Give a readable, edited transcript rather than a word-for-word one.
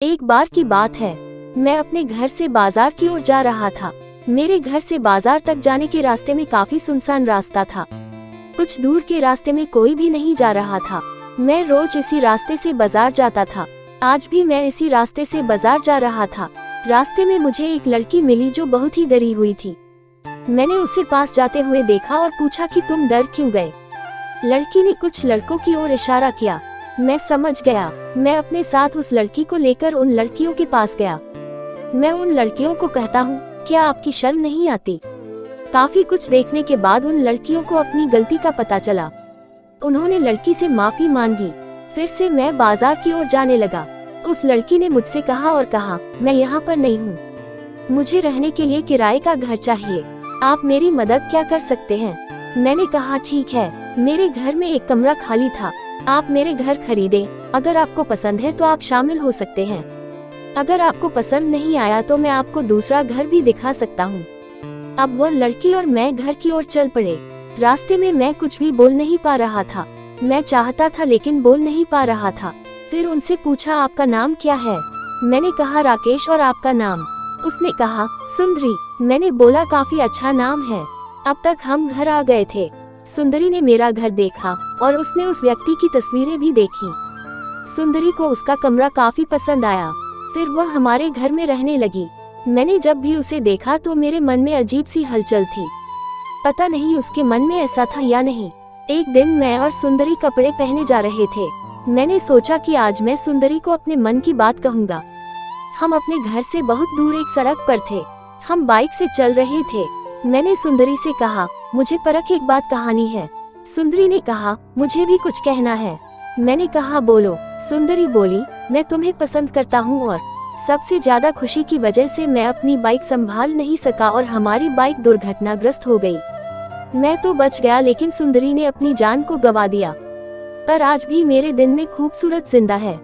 एक बार की बात है, मैं अपने घर से बाजार की ओर जा रहा था। मेरे घर से बाजार तक जाने के रास्ते में काफी सुनसान रास्ता था। कुछ दूर के रास्ते में कोई भी नहीं जा रहा था। मैं रोज इसी रास्ते से बाजार जाता था। आज भी मैं इसी रास्ते से बाजार जा रहा था। रास्ते में मुझे एक लड़की मिली जो बहुत ही डरी हुई थी। मैंने उसे पास जाते हुए देखा और पूछा कि तुम डर क्यों गए। लड़की ने कुछ लड़कों की ओर इशारा किया। मैं समझ गया। मैं अपने साथ उस लड़की को लेकर उन लड़कियों के पास गया। मैं उन लड़कियों को कहता हूँ, क्या आपकी शर्म नहीं आती? काफी कुछ देखने के बाद उन लड़कियों को अपनी गलती का पता चला। उन्होंने लड़की से माफी मांगी। फिर से मैं बाजार की ओर जाने लगा। उस लड़की ने मुझसे कहा और कहा, मैं यहाँ पर नहीं हूँ, मुझे रहने के लिए किराए का घर चाहिए, आप मेरी मदद क्या कर सकते हैं? मैंने कहा, ठीक है, मेरे घर में एक कमरा खाली था, आप मेरे घर खरीदें। अगर आपको पसंद है तो आप शामिल हो सकते हैं। अगर आपको पसंद नहीं आया तो मैं आपको दूसरा घर भी दिखा सकता हूँ। अब वह लड़की और मैं घर की ओर चल पड़े। रास्ते में मैं कुछ भी बोल नहीं पा रहा था। मैं चाहता था लेकिन बोल नहीं पा रहा था। फिर उनसे पूछा, आपका नाम क्या है? मैंने कहा, राकेश। और आपका नाम? उसने कहा, सुंदरी। मैंने बोला, काफी अच्छा नाम है। अब तक हम घर आ गए थे। सुंदरी ने मेरा घर देखा और उसने उस व्यक्ति की तस्वीरें भी देखी। सुंदरी को उसका कमरा काफी पसंद आया। फिर वह हमारे घर में रहने लगी। मैंने जब भी उसे देखा तो मेरे मन में अजीब सी हलचल थी। पता नहीं उसके मन में ऐसा था या नहीं। एक दिन मैं और सुंदरी कपड़े पहने जा रहे थे। मैंने सोचा कि आज मैं सुंदरी को अपने मन की बात कहूँगा। हम अपने घर से बहुत दूर एक सड़क पर थे। हम बाइक से चल रहे थे। मैंने सुंदरी से कहा, मुझे परख एक बात कहानी है। सुंदरी ने कहा, मुझे भी कुछ कहना है। मैंने कहा, बोलो। सुंदरी बोली, मैं तुम्हें पसंद करता हूँ और सबसे ज्यादा खुशी की वजह से मैं अपनी बाइक संभाल नहीं सका और हमारी बाइक दुर्घटनाग्रस्त हो गई। मैं तो बच गया लेकिन सुंदरी ने अपनी जान को गंवा दिया। पर आज भी मेरे दिन में खूबसूरत जिंदा है।